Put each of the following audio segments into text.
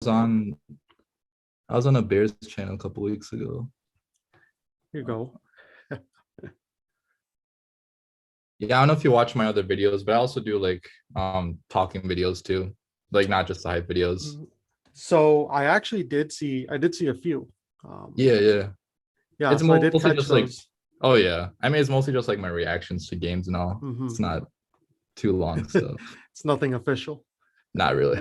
on I was on a Bears channel a couple weeks ago. Here you go. Yeah, I don't know if you watch my other videos, but I also do like talking videos too. Like not just the hype videos. So I did see a few. Yeah, yeah. Yeah, It's so I did mostly catch just like, those. oh yeah. I mean, it's mostly just like my reactions to games and all. It's Mhm. not too long stuff. It's nothing official. Not really.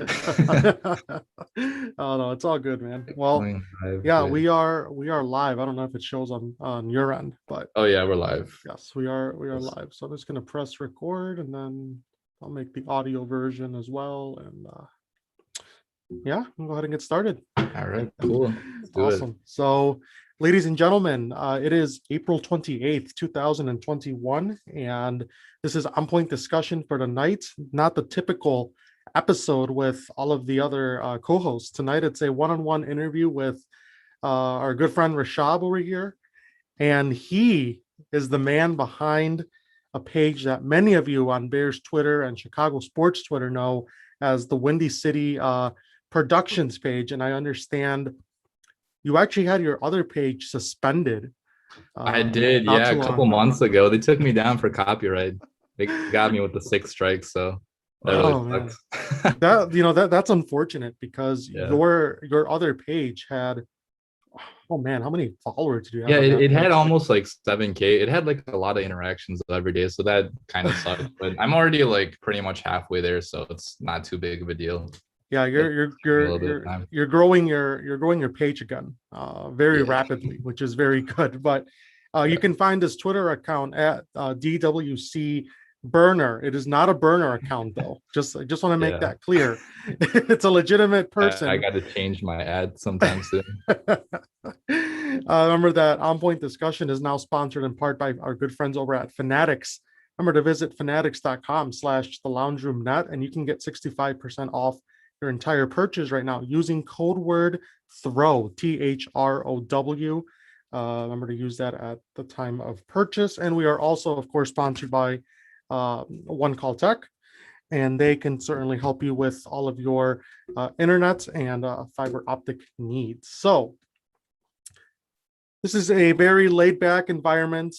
Oh no, it's all good, man. Well, Going live yeah, with. we are live. I don't know if it shows on your end, but Oh yeah, we're live. yes, we are Yes. live. So I'm just gonna press record and then I'll make the audio version as well. And yeah, we'll go ahead and get started. All right, cool. Let's do it. Awesome. So, ladies and gentlemen, it is April 28th, 2021, and this is On Point Discussion for tonight. Not the typical episode with all of the other co-hosts. Tonight, it's a one-on-one interview with our good friend Rashab over here, and he is the man behind a page that many of you on Bears Twitter and Chicago sports Twitter know as the Windy City Productions page. And I understand you actually had your other page suspended. I did, Not yeah, too a couple long. months ago. They took me down for copyright. They got me with the 6 strikes, so that really Oh man, sucks. that's unfortunate because Yeah. your other page had, oh man, how many followers do you have Yeah, on that it had page? almost like 7K. It had like a lot of interactions every day, so that kind of sucked. But I'm already like pretty much halfway there, so it's not too big of a deal. Yeah, But you're it took me a you're little bit of you're time. you're growing your page again very Yeah. rapidly, which is very good. But you can find this Twitter account at DWC Burner. It is not a burner account though. I just want to make Yeah. that clear. It's a legitimate I person. got to change my ad sometime soon. Remember that On Point Discussion is now sponsored in part by our good friends over at Fanatics. Remember to visit fanatics.com/the lounge room net, and you can get 65% off your entire purchase right now using code word throw, THROW. Remember to use that at the time of purchase. And we are also, of course, sponsored by One Call Tech, and they can certainly help you with all of your internet and fiber optic needs. So this is a very laid back environment.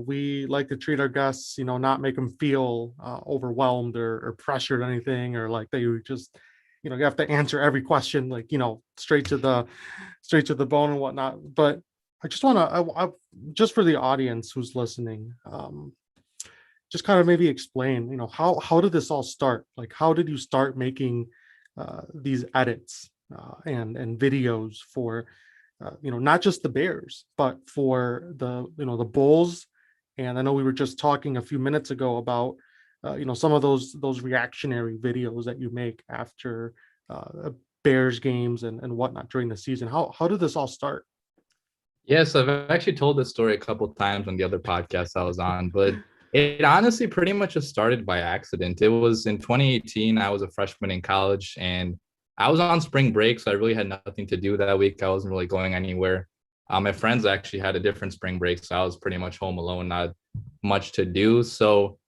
We like to treat our guests, not make them feel overwhelmed or pressured or anything, or like they just, you have to answer every question, like, straight to the bone and whatnot. But I just want to, just for the audience who's listening, just kind of maybe explain, how did this all start? Like, how did you start making these edits and videos for not just the Bears, but for the Bulls. And I know we were just talking a few minutes ago about, some of those reactionary videos that you make after Bears games and whatnot during the season. How did this all start? Yes, I've actually told this story a couple times on the other podcasts I was on, but it honestly pretty much just started by accident. It was in 2018. I was a freshman in college and I was on spring break, so I really had nothing to do that week. I wasn't really going anywhere. My friends actually had a different spring break, so I was pretty much home alone, not much to do. So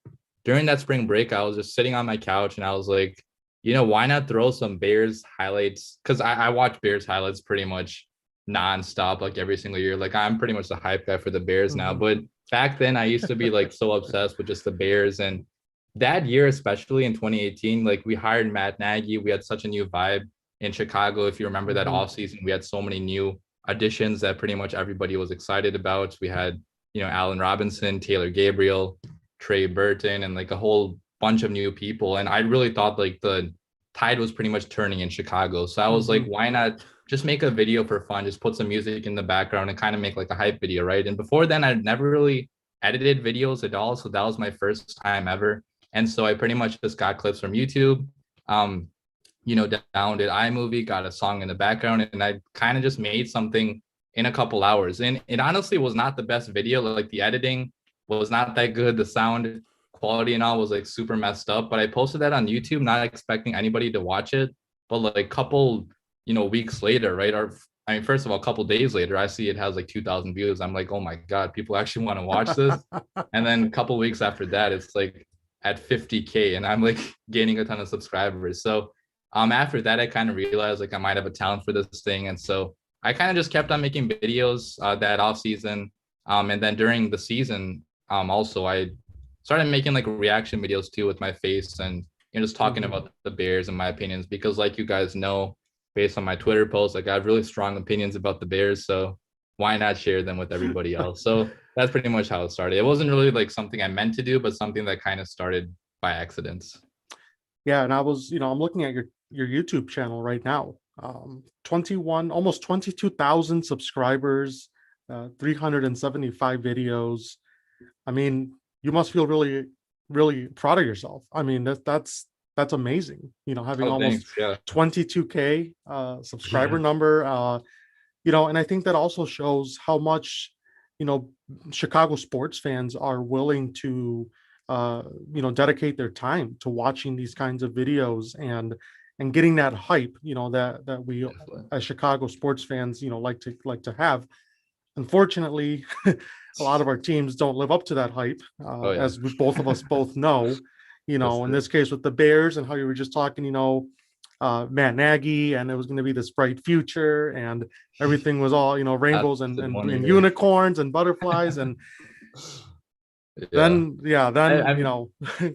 during that spring break, I was just sitting on my couch and I was like, why not throw some Bears highlights? Because I watch Bears highlights pretty much nonstop, like every single year. Like I'm pretty much the hype guy for the Bears now. Mhm. But back then, I used to be like so obsessed with just the Bears. And that year, especially in 2018, like we hired Matt Nagy. We had such a new vibe in Chicago. If you remember that Mhm. offseason, we had so many new additions that pretty much everybody was excited about. We had, Allen Robinson, Taylor Gabriel, Trey Burton, and like a whole bunch of new people. And I really thought like the tide was pretty much turning in Chicago. So I was like, Mhm. why not just make a video for fun? Just put some music in the background and kind of make like a hype video, right? And before then, I'd never really edited videos at all. So that was my first time ever. And so I pretty much just got clips from YouTube, downloaded iMovie, got a song in the background, and I kind of just made something in a couple hours. And it honestly was not the best video. Like the editing was not that good. The sound quality and all was like super messed up. But I posted that on YouTube, not expecting anybody to watch it. But like a couple, weeks later, right? Or I mean, first of all, a couple days later, I see it has like 2,000 views. I'm like, oh my God, people actually want to watch this. And then a couple weeks after that, it's like at 50K and I'm like gaining a ton of subscribers. So After that, I kind of realized like I might have a talent for this thing, and so I kind of just kept on making videos that off season. And then during the season, also I started making like reaction videos too with my face and just talking Mhm. about the Bears and my opinions because, like you guys know, based on my Twitter posts, like I have really strong opinions about the Bears. So why not share them with everybody else? So that's pretty much how it started. It wasn't really like something I meant to do, but something that kind of started by accidents. Yeah, and I was, I'm looking at your YouTube channel right now. 21, almost 22,000 subscribers, 375 videos. I mean, you must feel really, really proud of yourself. I mean, that's amazing. Having Oh, almost thanks. Yeah. 22K subscriber Yeah. number. And I think that also shows how much, you know, Chicago sports fans are willing to, dedicate their time to watching these kinds of videos and getting that hype, that we Definitely. as Chicago sports fans, like to have. Unfortunately, a lot of our teams don't live up to that hype, Oh yeah. as both of us both know. That's In it. this case with the Bears and how you were just talking, Matt Nagy, and it was going to be this bright future, and everything was all rainbows and, Lasted and, one and year. unicorns and butterflies, and Yeah. I, then I mean,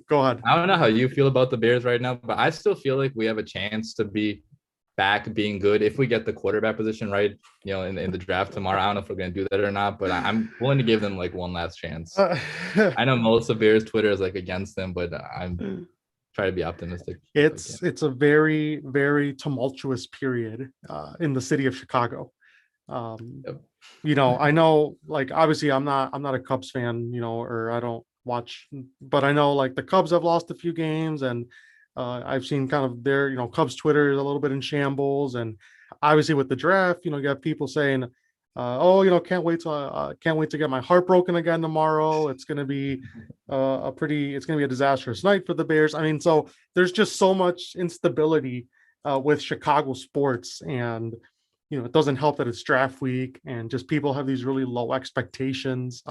go ahead. I don't know how you feel about the Bears right now, but I still feel like we have a chance to be back being good if we get the quarterback position right, in the draft tomorrow. I don't know if we're gonna do that or not, but I'm willing to give them like one last chance. Uh, I know most of Bears Twitter is like against them, but I'm trying to be optimistic if I can. it's a very, very tumultuous period in the city of Chicago. Yep. I know, like, obviously I'm not a Cubs fan, or I don't watch, but I know like the Cubs have lost a few games, and I've seen kind of their, Cubs Twitter is a little bit in shambles, and obviously with the draft, you have people saying, oh, can't wait to get my heart broken again tomorrow. It's going to be it's going to be a disastrous night for the Bears. I mean, so there's just so much instability with Chicago sports, and it doesn't help that it's draft week and just people have these really low expectations.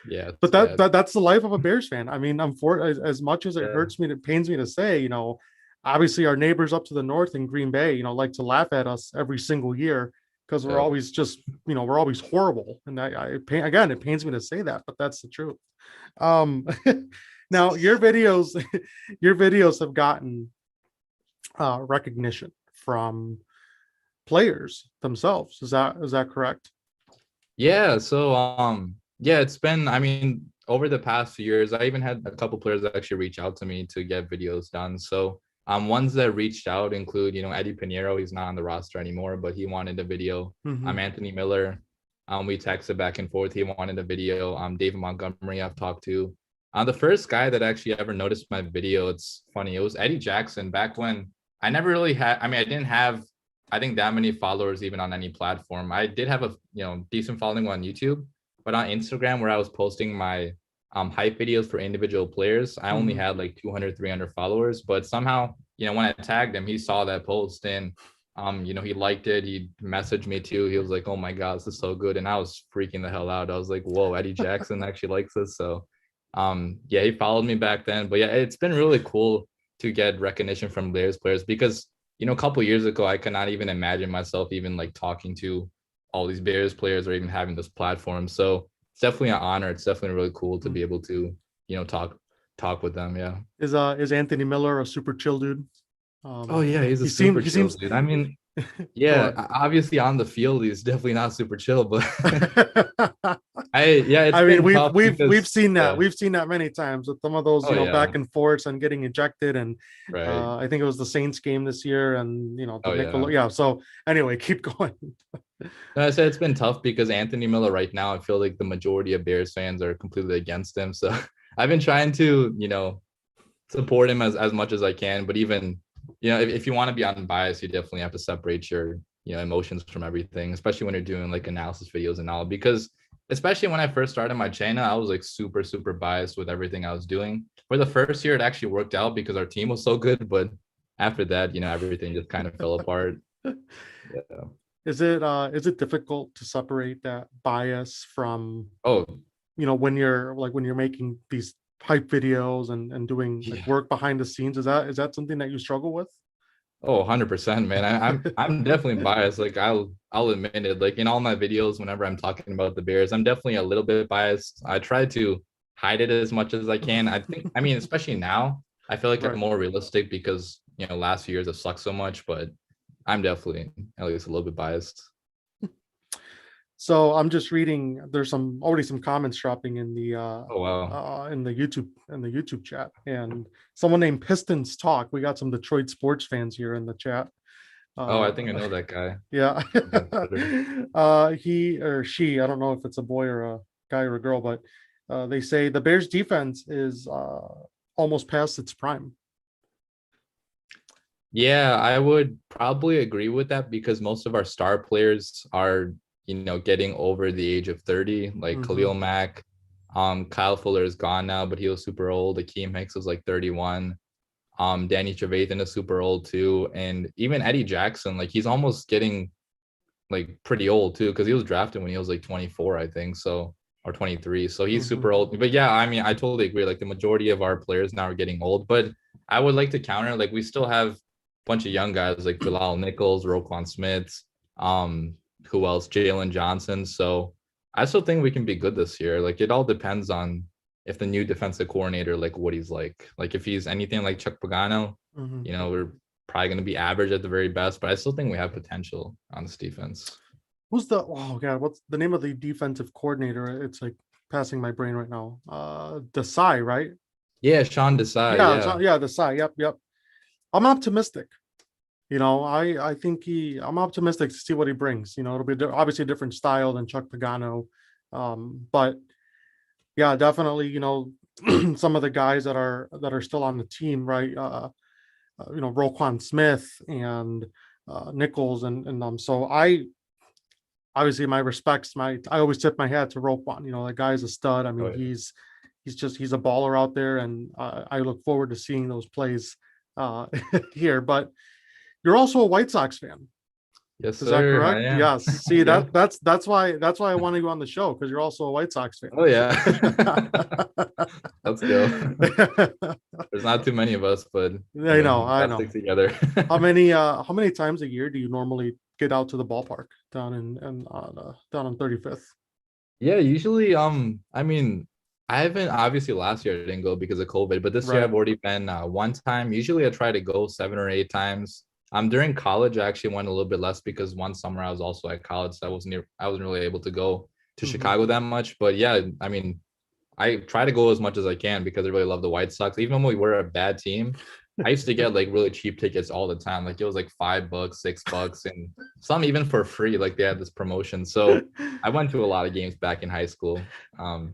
Yeah, But it's bad. that's the life of a Bears fan. I mean, I'm for as much as it Yeah. hurts me, it pains me to say, obviously our neighbors up to the north in Green Bay, like to laugh at us every single year because we're Yep. always just, we're always horrible. And again, it pains me to say that, but that's the truth. Um, now your videos have gotten recognition from players themselves. Is that correct? Yeah. So yeah, it's been, I mean, over the past few years, I even had a couple players that actually reach out to me to get videos done. So ones that reached out include, Eddie Pinheiro. He's not on the roster anymore, but he wanted a video. Mhm. Anthony Miller. We texted back and forth. He wanted a video. David Montgomery, I've talked to. The first guy that actually ever noticed my video, it's funny, it was Eddie Jackson back when I never really had, I mean, I didn't have, I think, that many followers even on any platform. I did have a decent following on YouTube, but on Instagram where I was posting my hype videos for individual players, I only Mhm. had like 200, 300 followers. But somehow, when I tagged him, he saw that post and he liked it. He messaged me too. He was like, "Oh my God, this is so good," and I was freaking the hell out. I was like, "Whoa, Eddie Jackson actually likes this." So, yeah, he followed me back then. But yeah, it's been really cool to get recognition from Bears players because a couple years ago, I could not even imagine myself even like talking to all these Bears players or even having this platform. So it's definitely an honor. It's definitely really cool to be able to, talk with them. Yeah. Is Anthony Miller a super chill dude? Oh yeah, he's a He seems super he chill seems dude. I mean, go yeah, ahead. obviously on the field he's definitely not super chill, but yeah, it's I mean, been we've tough we've we've because seen that. yeah. We've seen that many times with some of those, Oh back yeah. and forths and getting ejected. And Right. I think it was the Saints game this year, and the Oh Nickel. yeah. Yeah. So anyway, keep going. No, I said it's been tough because Anthony Miller right now, I feel like the majority of Bears fans are completely against him. So I've been trying to, support him as much as I can. But even, if you want to be unbiased, you definitely have to separate your, emotions from everything, especially when you're doing like analysis videos and all. Because especially when I first started my channel, I was like super, super biased with everything I was doing. For the first year, it actually worked out because our team was so good. But after that, everything just kind of fell apart. Yeah. Is it difficult to separate that bias from Oh, when you're making these hype videos and doing like Yeah. work behind the scenes. Is that something that you struggle with? Oh, 100%, man. I'm definitely biased. Like I'll admit it. Like in all my videos, whenever I'm talking about the Bears, I'm definitely a little bit biased. I try to hide it as much as I can. I mean, especially now, I feel like I'm Right. more realistic because last few years have sucked so much, but I'm definitely at least a little bit biased. So I'm just reading. There's already some comments dropping Oh wow. in the YouTube chat, and someone named Pistons Talk. We got some Detroit sports fans here in the chat. Oh, I Uh, think I know that guy yeah, on Twitter. he or she. I don't know if it's a boy or a guy or a girl, but they say the Bears defense is almost past its prime. Yeah, I would probably agree with that because most of our star players are, getting over the age of 30, like Hmm. Khalil Mack. Kyle Fuller is gone now, but he was super old. Akeem Hicks was like 31. Danny Trevathan is super old too. And even Eddie Jackson, like he's almost getting like pretty old too, because he was drafted when he was like 24, I think. So, or 23. So he's Hmm. super old. But yeah, I mean, I totally agree. Like the majority of our players now are getting old. But I would like to counter, like we still have a bunch of young guys like Bilal Nichols, Roquan Smith, um, who else? Jalen Johnson. So I still think we can be good this year. Like it all depends on if the new defensive coordinator, like what he's like. Like if he's anything like Chuck Pagano, Hmm. we're probably going to be average at the very best, but I still think we have potential on this defense. Who's the oh god? What's the name of the defensive coordinator? It's like passing my brain right now. Desai, right? Yeah, Sean Desai. Yeah, Yeah. yeah, Desai. Yep, yep. I'm optimistic. I think I'm optimistic to see what he brings. It'll be obviously a different style than Chuck Pagano, but yeah, definitely. Some of the guys that are still on the team, right? Roquan Smith and Nichols and so I obviously my respects. I always tip my hat to Roquan. That guy's a stud. I Oh, mean, yeah. he's a baller out there, and I look forward to seeing those plays here. But you're also a White Sox fan. Yes, Is that sir. I correct? am. Yes. See Yeah. that's why I want you on the show because you're also a White Sox fan. Oh, yeah. Let's go. There's not too many of us, but we I got to know. stick together. How many times a year do you normally get out to the ballpark down on 35th? Yeah, usually, I mean, I haven't obviously last year I didn't go because of COVID, but this year Right. I've already been one time. Usually I try to go 7 or 8 times. During college, I actually went a little bit less because one summer I was also at college, so I wasn't really able to go to Hmm. Chicago that much. But yeah, I mean, I try to go as much as I can because I really love the White Sox. Even when we were a bad team, I used to get like really cheap tickets all the time. Like it was like $5, $6, and some even for free. Like they had this promotion. So I went to a lot of games back in high school.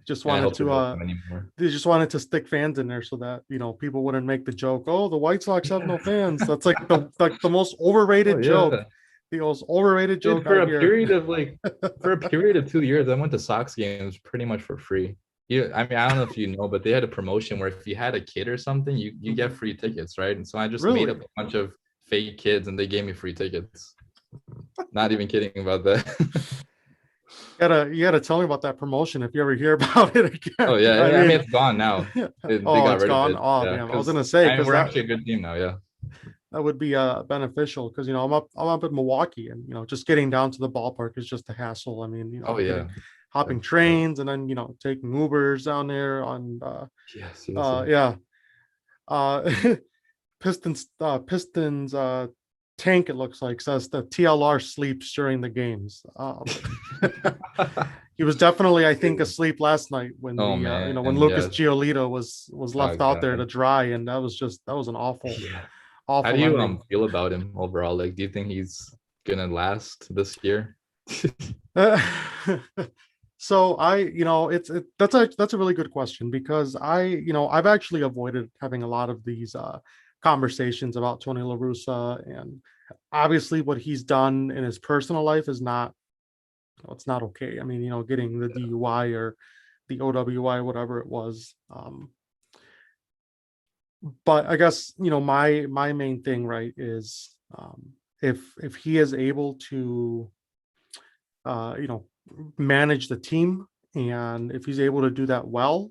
just And I wanted hope to to go to them anymore. they just wanted to stick fans in there so that people wouldn't make the joke, oh, the White Sox have no Yeah. fans. That's like the most Oh overrated joke. yeah. The most overrated Dude, joke I hear. for a period of 2 years, I went to Sox games pretty much for free. Yeah, I mean, I don't know if you know, but they had a promotion where if you had a kid or something, you get Mhm. free tickets, right? And so I just made up Really? a bunch of fake kids and they gave me free tickets. Not even kidding about that. You gotta tell me about that promotion if you ever hear about it again. Oh yeah, I I mean mean, it's gone now. They oh, got it's rid of gone. it. Oh Yeah, damn. I was because gonna say because we're that actually a good team now. Yeah. that would be beneficial because I'm up in Milwaukee and just getting down to the ballpark is just a hassle. I mean, Oh getting yeah. hopping Yeah. trains and then taking Ubers down there on Yes, yes, yes. yeah uh Pistons tank, it looks like, says that TLR sleeps during the games. He was definitely, I think, asleep last night when Oh the when man, Lucas yeah. Giolito was Oh left out there to god. dry, and that was an awful Yeah. How do awful you ending. feel about him overall? Like, do you think he's gonna last this year? So that's a really good question because I've actually avoided having a lot of these conversations about Tony La Russa, and obviously what he's done in his personal life is not, it's not okay. I mean, getting the DUI or the OWI, whatever it was. But I guess my main thing, right, is if he is able to uh, you know manage the team, and if he's able to do that well,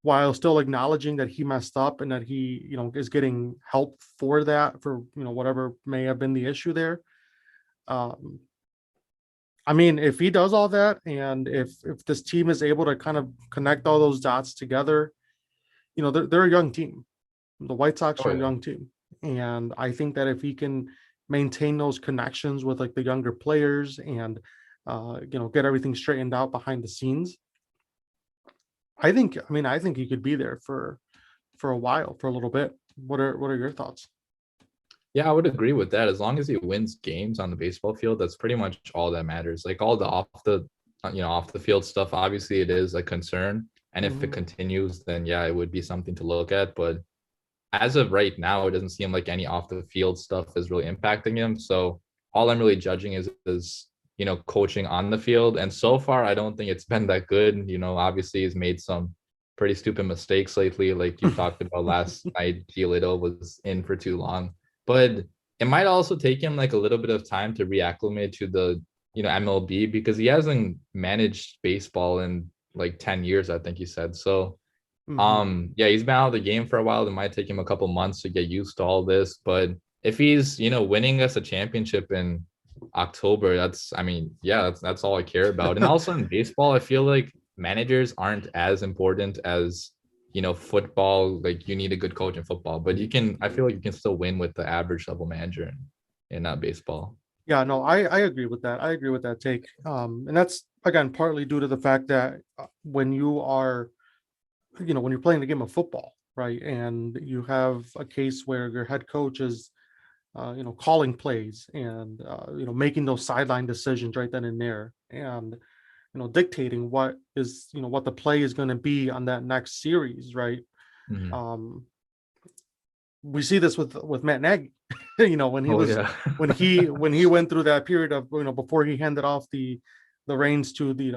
while still acknowledging that he messed up and that he, is getting help for that, for, whatever may have been the issue there. Um, I mean, if he does all that, and if this team is able to kind of connect all those dots together, they're a young team. The White Sox Oh are a yeah. young team, and I think that if he can maintain those connections with like the younger players and get everything straightened out behind the scenes, I think he could be there for a while, for a little bit. What are your thoughts? Yeah, I would agree with that. As long as he wins games on the baseball field, that's pretty much all that matters. Like all the off the field stuff, obviously it is a concern. And if it Mhm. continues, then yeah, it would be something to look at. But as of right now, it doesn't seem like any off the field stuff is really impacting him. So all I'm really judging is coaching on the field. And so far, I don't think it's been that good. Obviously he's made some pretty stupid mistakes lately. Like you talked about last night, Giolito was in for too long. But it might also take him like a little bit of time to reacclimate to the MLB, because he hasn't managed baseball in like 10 years, I think he said. So Mhm. yeah, he's been out of the game for a while. It might take him a couple months to get used to all this, but if he's winning us a championship in October, I mean, yeah, that's all I care about. And also in baseball, I feel like managers aren't as important as football. Like you need a good coach in football, but I feel like you can still win with the average level manager in baseball. Yeah, no, I agree with that. I agree with that take. And that's again partly due to the fact that when you are, when you're playing the game of football, right, and you have a case where your head coach is, calling plays and making those sideline decisions right then and there, and dictating what the play is going to be on that next series, right? Mhm. Um, we see this with Matt Nagy, when he Oh was yeah. when he went through that period of, before he handed off the reins to the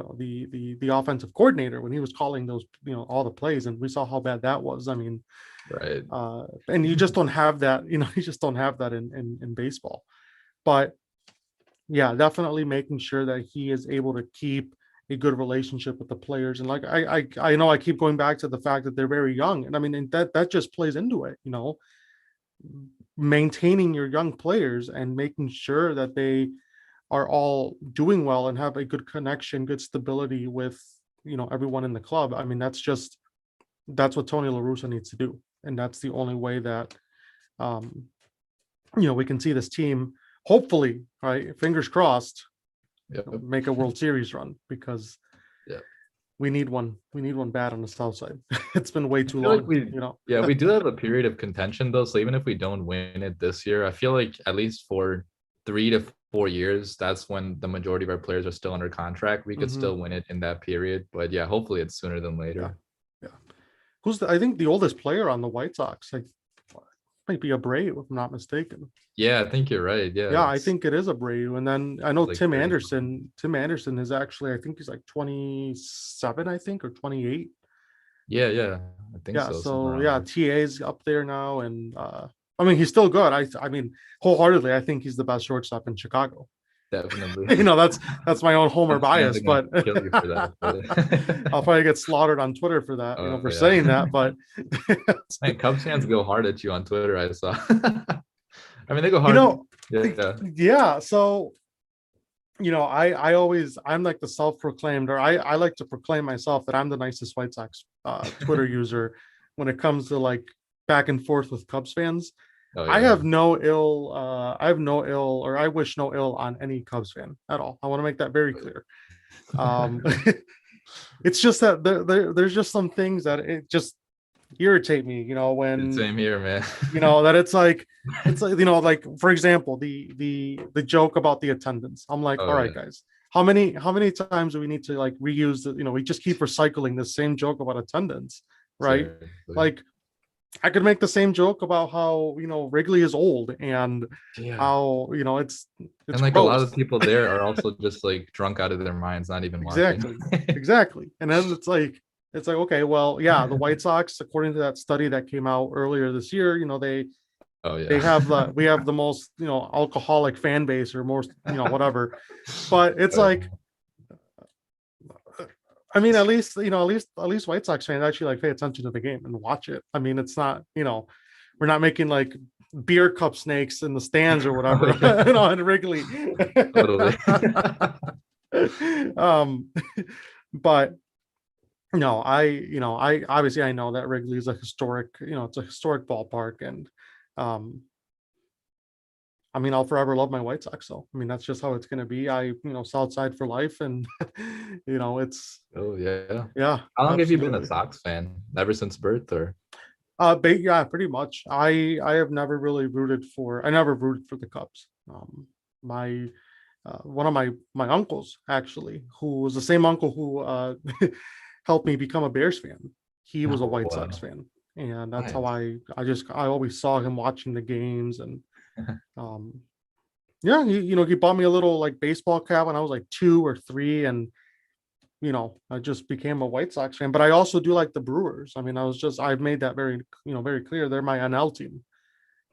the offensive coordinator, when he was calling those, all the plays, and we saw how bad that was. I mean, Right. and you just don't have that, you just don't have that in baseball. But yeah, definitely making sure that he is able to keep a good relationship with the players. And like I know I keep going back to the fact that they're very young, and I mean, and that just plays into it, maintaining your young players and making sure that they are all doing well and have a good connection, good stability with, everyone in the club. I mean, that's what Tony La Russa needs to do, and that's the only way that um, we can see this team, hopefully, right? Fingers crossed, Yep. make a World Series run, because Yeah. we need one. We need one bad on the south side. It's been way I too feel like long. yeah, we do have a period of contention though. So even if we don't win it this year, I feel like at least for 3 to 4 years, that's when the majority of our players are still under contract. We could Mhm. still win it in that period. But yeah, hopefully it's sooner than Yeah, later. yeah. I think the oldest player on the White Sox, like, might be Abreu, if I'm not mistaken. Yeah, I think you're right. Yeah, Yeah, I think it is Abreu. And then I know it's like Tim 30. Anderson. Tim Anderson is actually, I think he's like 27, I think, or 28. Yeah, yeah, I think Yeah, so. Somewhere so around yeah, there. TA's up there now, and I mean, he's still good. I mean, wholeheartedly, I think he's the best shortstop in Chicago. Definitely. That's my own homer Cubs fans bias, are gonna but kill you for that. I'll But probably get slaughtered on Twitter for that, oh for yeah. saying that. But Man, Cubs fans go hard at you on Twitter, I saw. I mean, they go you hard. know, Yeah. yeah. So I'm like the self-proclaimed, or I like to proclaim myself that I'm the nicest White Sox Twitter user when it comes to like back and forth with Cubs fans. Oh I yeah. have no ill, I have no ill, or I wish no ill on any Cubs fan at all. I want to make that very clear. Um, it's just that there's just some things that it just irritate me, when Same here, man. that it's like like, for example, the joke about the attendance. I'm like, all Oh right, yeah. guys, how many times do we need to like reuse the, we just keep recycling the same joke about attendance, right? Seriously. Like, I could make the same joke about how, Wrigley is old, and Yeah. how, it's And like a lot gross. of people there are also just like drunk out of their minds, not even watching. Exactly. Exactly. And then it's like, okay, well, yeah, the White Sox, according to that study that came out earlier this year, Oh they yeah. have we have the most, alcoholic fan base, or most, whatever. But it's Oh, like, I mean, at least White Sox fans actually like pay attention to the game and watch it. I mean, it's not, we're not making like beer cup snakes in the stands or whatever, Oh, yeah, in Wrigley. totally. um, but no, I obviously I know that Wrigley is a historic, it's a historic ballpark, and um, I mean, I'll forever love my White Sox. So, I mean, that's just how it's going to be. South side for life. And, it's, Oh yeah. yeah, How long have you been a absolutely. Sox fan? Ever since birth, or? Yeah, pretty much. I have never really I never rooted for the Cubs. My, one of my uncles, actually, who was the same uncle who, helped me become a Bears fan. He was a Oh White Sox wow, fan. And that's how nice. I always saw him watching the games. And, um, yeah, he bought me a little like baseball cap when I was like 2 or 3, and I just became a White Sox fan. But I also do like the Brewers. I mean, I've made that very clear. They're my NL team,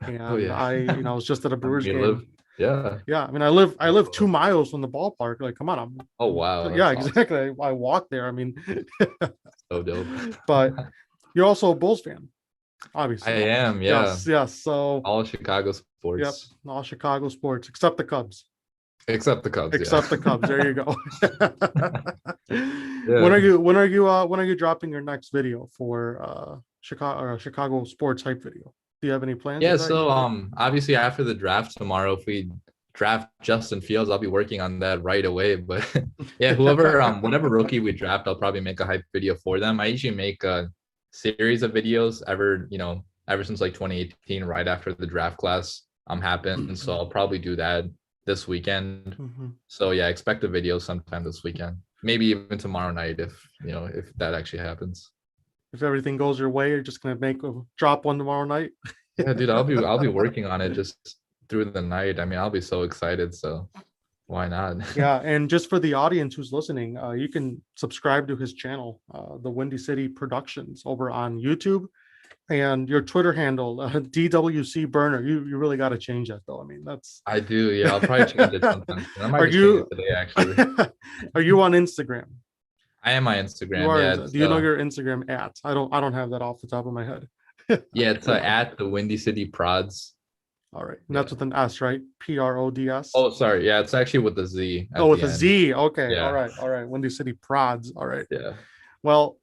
Oh and yeah. I was just at a I Brewers mean, live. game. Yeah. Yeah, I mean, I live 2 miles from the ballpark. Like, come on, Oh wow, yeah, that's awesome. exactly. I walk there. I mean, So dope. but you're also a Bulls fan, I obviously. am, yeah. Yes, yes. So, All Chicago yep, sports all Chicago sports except the Cubs. except the Cubs. Yeah. Except the Cubs. There you go. when Yeah. are you when are you dropping your next video for Chicago sports hype video? Do you have any plans Yeah. with that So yet? obviously after the draft tomorrow, if we draft Justin Fields, I'll be working on that right away. But yeah, whatever rookie we draft, I'll probably make a hype video for them. I usually make a series of videos ever since like 2018, right after the draft class happened. So I'll probably do that this weekend. Mhm. So yeah, expect a video sometime this weekend. Maybe even tomorrow night if that actually happens. If everything goes your way, you're just gonna drop one tomorrow night. Yeah, dude, I'll be working on it just through the night. I mean, I'll be so excited. So why not? Yeah, and just for the audience who's listening, you can subscribe to his channel, the Windy City Productions, over on YouTube, and your Twitter handle, DWC Burner. You really got to change that though. I mean, that's. I do. Yeah, I'll probably change it sometime soon. I might Are just change you it today, actually. are you on Instagram? I am my You Instagram. are. Yeah, Do you know your Instagram at? I don't have that off the top of my head. it's at the Windy City Prods. All right, and that's Yeah. with an S, right? PRODS. Oh, sorry. Yeah, it's actually with the Z Oh, at with the a end. Z. Okay, all Yeah. right, all right. Windy City Prods. All right. Yeah. Well,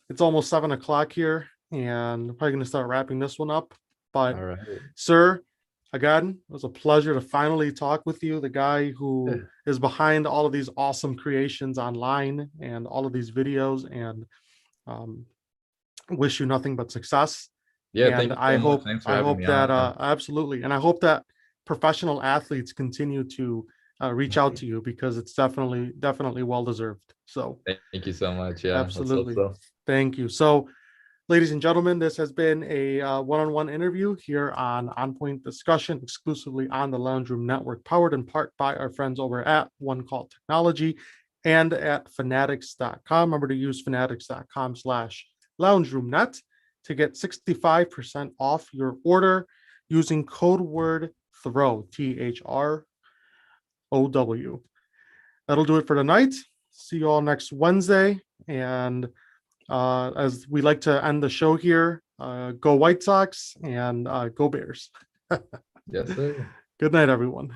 it's almost 7 o'clock here, and I'm probably going to start wrapping this one up. But, All right. sir, again, it was a pleasure to finally talk with you, the guy who is behind all of these awesome creations online and all of these videos, and um, wish you nothing but success. Yeah, And thank you so much. Thanks for I having hope me that on. absolutely, and I hope that professional athletes continue to reach out to you, because it's definitely well deserved. So Thank you so much. Yeah, let's hope absolutely, so. thank you. So, ladies and gentlemen, this has been a one-on-one interview here on Point Discussion, exclusively on the Lounge Room Network, powered in part by our friends over at One Call Technology and at fanatics.com. Remember to use fanatics.com/loungeroomnet to get 65% off your order using code word THROW, THROW. That'll do it for tonight. See you all next Wednesday. And as we like to end the show here, go White Sox and go Bears. Yes, sir. Good night, everyone.